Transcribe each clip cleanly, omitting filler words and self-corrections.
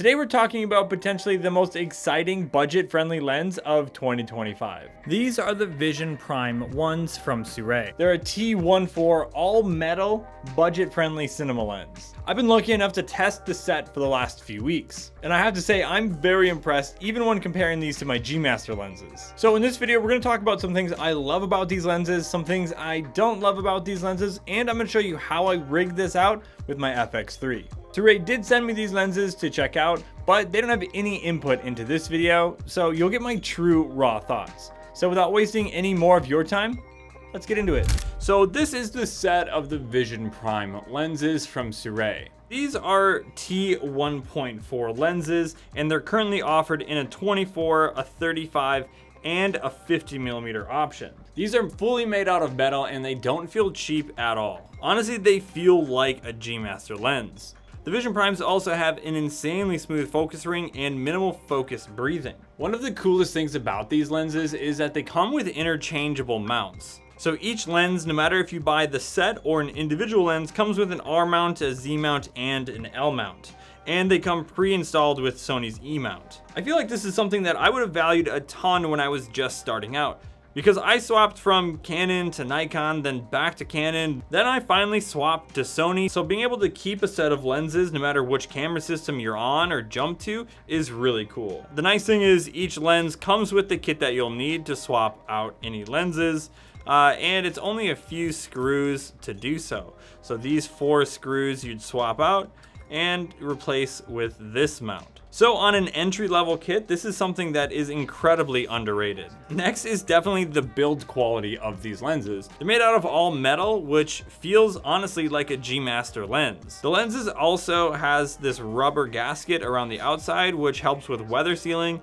Today we're talking about potentially the most exciting budget-friendly lens of 2025. These are the Vision Prime 1s from Sirui. They're a T14 all-metal, budget-friendly cinema lens. I've been lucky enough to test the set for the last few weeks, and I have to say I'm very impressed even when comparing these to my G Master lenses. So in this video we're going to talk about some things I love about these lenses, some things I don't love about these lenses, and I'm going to show you how I rigged this out with my FX3. Sirui did send me these lenses to check out, but they don't have any input into this video, so you'll get my true raw thoughts. So without wasting any more of your time, let's get into it. So this is the set of the Vision Prime lenses from Sirui. These are T1.4 lenses, and they're currently offered in a 24, a 35, and a 50mm option. These are fully made out of metal and they don't feel cheap at all. Honestly, they feel like a G Master lens. The Vision Primes also have an insanely smooth focus ring and minimal focus breathing. One of the coolest things about these lenses is that they come with interchangeable mounts. So each lens, no matter if you buy the set or an individual lens, comes with an R mount, a Z mount, and an L mount. And they come pre-installed with Sony's E mount. I feel like this is something that I would have valued a ton when I was just starting out, because I swapped from Canon to Nikon, then back to Canon, then I finally swapped to Sony. So being able to keep a set of lenses no matter which camera system you're on or jump to is really cool. The nice thing is each lens comes with the kit that you'll need to swap out any lenses, and it's only a few screws to do so. So these 4 screws you'd swap out and replace with this mount. So on an entry-level kit, this is something that is incredibly underrated. Next is definitely the build quality of these lenses. They're made out of all metal, which feels honestly like a G Master lens. The lenses also has this rubber gasket around the outside, which helps with weather sealing.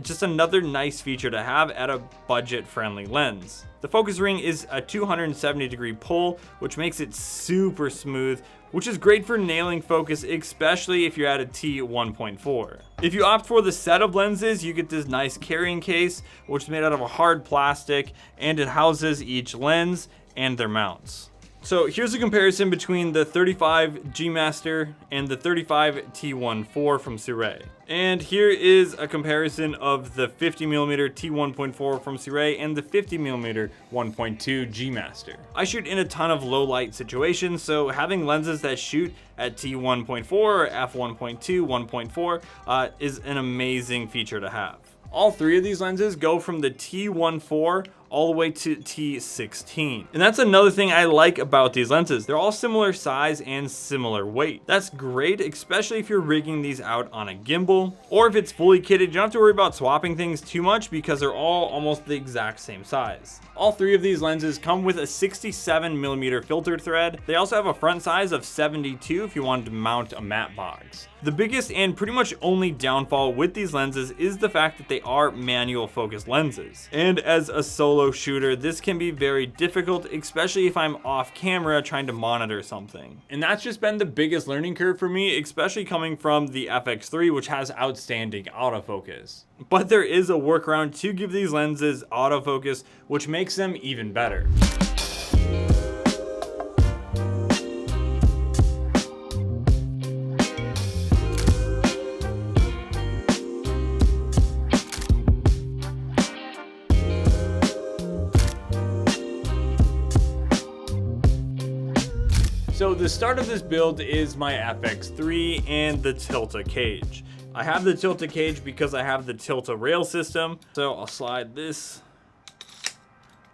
Just another nice feature to have at a budget-friendly lens. The focus ring is a 270-degree pull, which makes it super smooth, which is great for nailing focus, especially if you're at a T1.4. If you opt for the set of lenses, you get this nice carrying case, which is made out of a hard plastic, and it houses each lens and their mounts. So here's a comparison between the 35 G Master and the 35 T14 from Sirui. And here is a comparison of the 50mm T1.4 from Sirui and the 50mm 1.2 G Master. I shoot in a ton of low light situations, so having lenses that shoot at T1.4 or f1.2, 1.4 is an amazing feature to have. All 3 of these lenses go from the T14 all the way to T16. And that's another thing I like about these lenses. They're all similar size and similar weight. That's great, especially if you're rigging these out on a gimbal, or if it's fully kitted, you don't have to worry about swapping things too much because they're all almost the exact same size. All 3 of these lenses come with a 67mm filter thread. They also have a front size of 72 if you wanted to mount a matte box. The biggest and pretty much only downfall with these lenses is the fact that they are manual focus lenses. And as a solo shooter, this can be very difficult, especially if I'm off camera trying to monitor something. And that's just been the biggest learning curve for me, especially coming from the FX3, which has outstanding autofocus. But there is a workaround to give these lenses autofocus, which makes them even better. So the start of this build is my FX3 and the Tilta cage. I have the Tilta cage because I have the Tilta rail system. So I'll slide this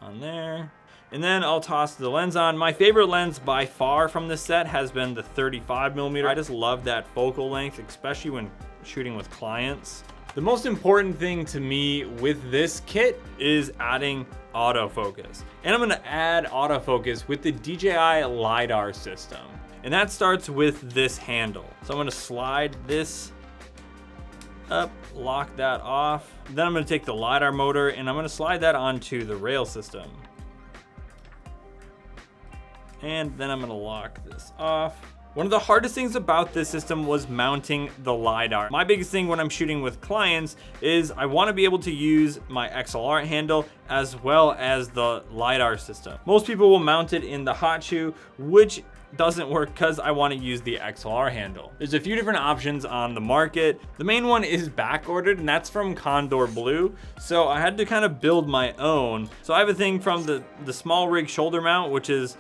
on there, and then I'll toss the lens on. My favorite lens by far from this set has been the 35mm. I just love that focal length, especially when shooting with clients. The most important thing to me with this kit is adding autofocus. And I'm gonna add autofocus with the DJI LiDAR system. And that starts with this handle. So I'm gonna slide this up, lock that off. Then I'm gonna take the LiDAR motor and I'm gonna slide that onto the rail system. And then I'm gonna lock this off. One of the hardest things about this system was mounting the LiDAR. My biggest thing when I'm shooting with clients is I want to be able to use my XLR handle as well as the LiDAR system. Most people will mount it in the hot shoe, which doesn't work because I want to use the XLR handle. There's a few different options on the market. The main one is back ordered, and that's from Condor Blue. So I had to kind of build my own. So I have a thing from the small rig shoulder mount, which is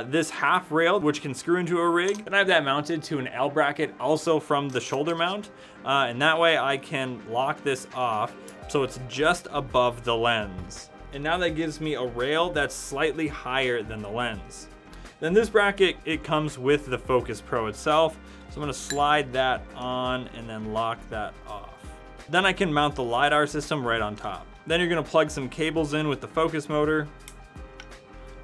this half rail, which can screw into a rig. And I have that mounted to an L bracket also from the shoulder mount. And that way I can lock this off so it's just above the lens. And now that gives me a rail that's slightly higher than the lens. Then this bracket, it comes with the Focus Pro itself. So I'm gonna slide that on and then lock that off. Then I can mount the LiDAR system right on top. Then you're gonna plug some cables in with the focus motor.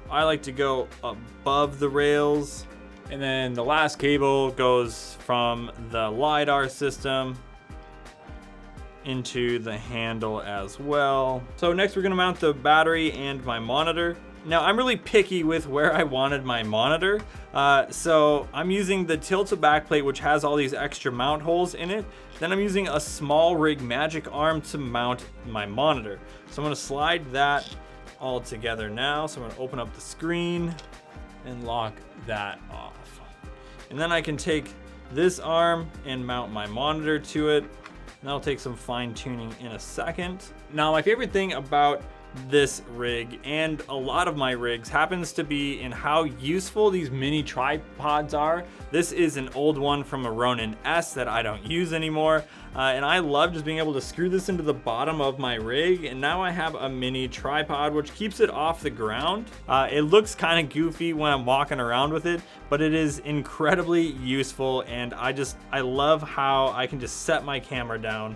I like to go above the rails. And then the last cable goes from the LiDAR system into the handle as well. So next we're gonna mount the battery and my monitor. Now I'm really picky with where I wanted my monitor. So I'm using the Tilta backplate, which has all these extra mount holes in it. Then I'm using a small rig magic arm to mount my monitor. So I'm gonna slide that all together now. So I'm gonna open up the screen and lock that off. And then I can take this arm and mount my monitor to it. And that'll take some fine tuning in a second. Now my favorite thing about this rig and a lot of my rigs happens to be in how useful these mini tripods are. This is an old one from a Ronin S that I don't use anymore. And I love just being able to screw this into the bottom of my rig. And now I have a mini tripod, which keeps it off the ground. It looks kind of goofy when I'm walking around with it, but it is incredibly useful. And I love how I can just set my camera down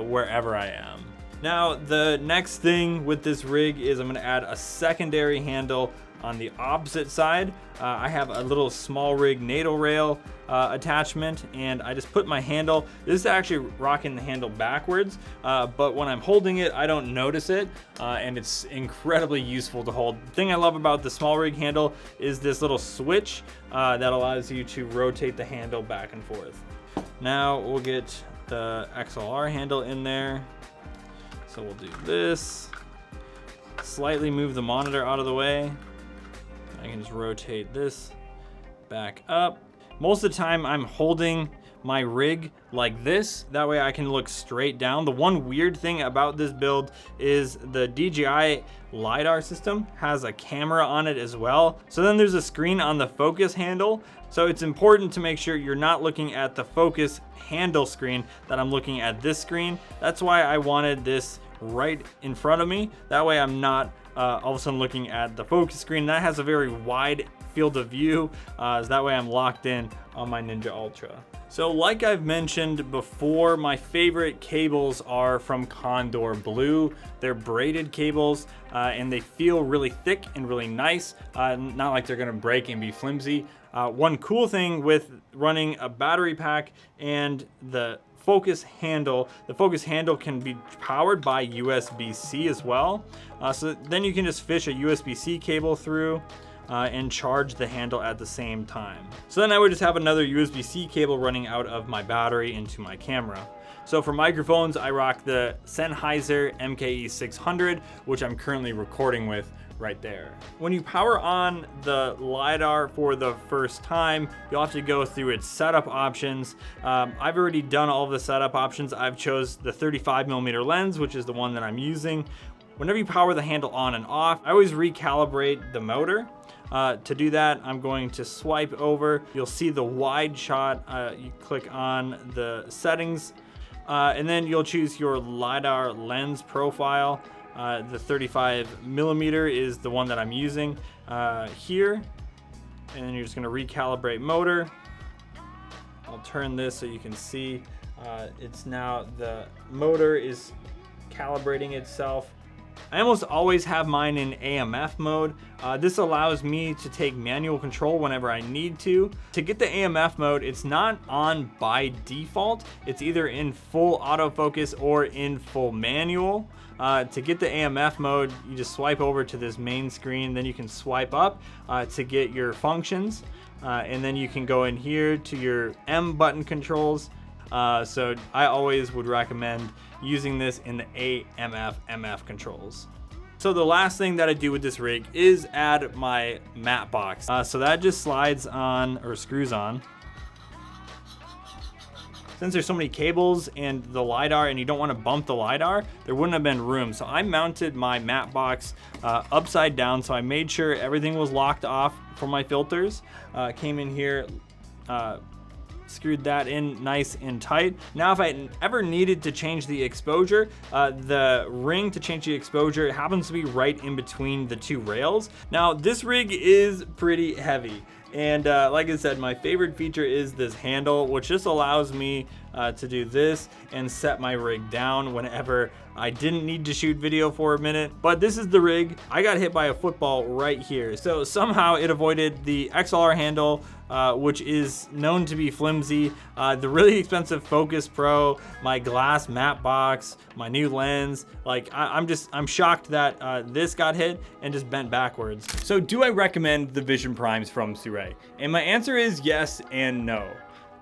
wherever I am. Now, the next thing with this rig is I'm gonna add a secondary handle on the opposite side. I have a little small rig NATO rail attachment, and I just put my handle. This is actually rocking the handle backwards, but when I'm holding it, I don't notice it, and it's incredibly useful to hold. The thing I love about the small rig handle is this little switch that allows you to rotate the handle back and forth. Now we'll get the XLR handle in there. So we'll do this, slightly move the monitor out of the way. I can just rotate this back up. Most of the time I'm holding my rig like this. That way I can look straight down. The one weird thing about this build is the DJI LiDAR system has a camera on it as well. So then there's a screen on the focus handle. So it's important to make sure you're not looking at the focus handle screen, that I'm looking at this screen. That's why I wanted this right in front of me. That way I'm not all of a sudden looking at the focus screen. That has a very wide field of view, so that way I'm locked in on my Ninja Ultra. So like I've mentioned before, my favorite cables are from Condor Blue. They're braided cables and they feel really thick and really nice, not like they're gonna break and be flimsy. One cool thing with running a battery pack and the focus handle can be powered by USB-C as well. So then you can just fish a USB-C cable through and charge the handle at the same time. So then I would just have another USB-C cable running out of my battery into my camera. So for microphones, I rock the Sennheiser MKE600, which I'm currently recording with right there. When you power on the LiDAR for the first time, you'll have to go through its setup options. I've already done all of the setup options. I've chose the 35mm lens, which is the one that I'm using. Whenever you power the handle on and off, I always recalibrate the motor. To do that, I'm going to swipe over. You'll see the wide shot. You click on the settings, and then you'll choose your LiDAR lens profile. The 35mm is the one that I'm using here. And then you're just gonna recalibrate motor. I'll turn this so you can see. It's now, the motor is calibrating itself. I almost always have mine in AMF mode. This allows me to take manual control whenever I need to. To get the AMF mode, it's not on by default. It's either in full autofocus or in full manual. To get the AMF mode, you just swipe over to this main screen, then you can swipe up to get your functions. And then you can go in here to your M button controls. So I always would recommend using this in the AMF MF controls. So the last thing that I do with this rig is add my matte box. So that just slides on or screws on. Since there's so many cables and the LiDAR and you don't want to bump the LiDAR, there wouldn't have been room. So I mounted my matte box upside down. So I made sure everything was locked off for my filters. Came in here, screwed that in nice and tight. Now if I ever needed to change the exposure, the ring to change the exposure happens to be right in between the two rails. Now this rig is pretty heavy. And like I said, my favorite feature is this handle, which just allows me to do this and set my rig down whenever I didn't need to shoot video for a minute. But this is the rig. I got hit by a football right here. So somehow it avoided the XLR handle, which is known to be flimsy, the really expensive Focus Pro, my glass matte box, my new lens. Like I'm shocked that this got hit and just bent backwards. So do I recommend the Vision Primes from Sirui? And my answer is yes and no.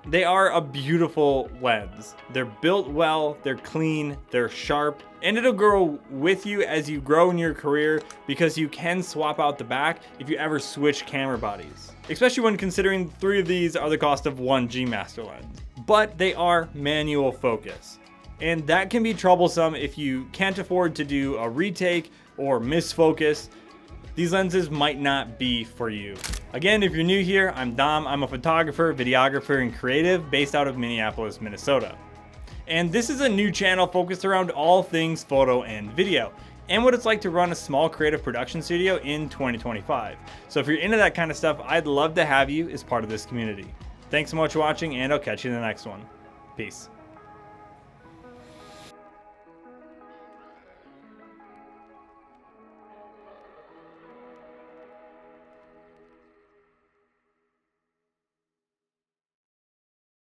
They are a beautiful lens. They're built well, they're clean, they're sharp, and it'll grow with you as you grow in your career because you can swap out the back if you ever switch camera bodies. Especially when considering 3 of these are the cost of 1 G Master lens. But they are manual focus. And that can be troublesome if you can't afford to do a retake or miss focus. These lenses might not be for you. Again, if you're new here, I'm Dom. I'm a photographer, videographer, and creative based out of Minneapolis, Minnesota. And this is a new channel focused around all things photo and video, and what it's like to run a small creative production studio in 2025. So if you're into that kind of stuff, I'd love to have you as part of this community. Thanks so much for watching, and I'll catch you in the next one. Peace.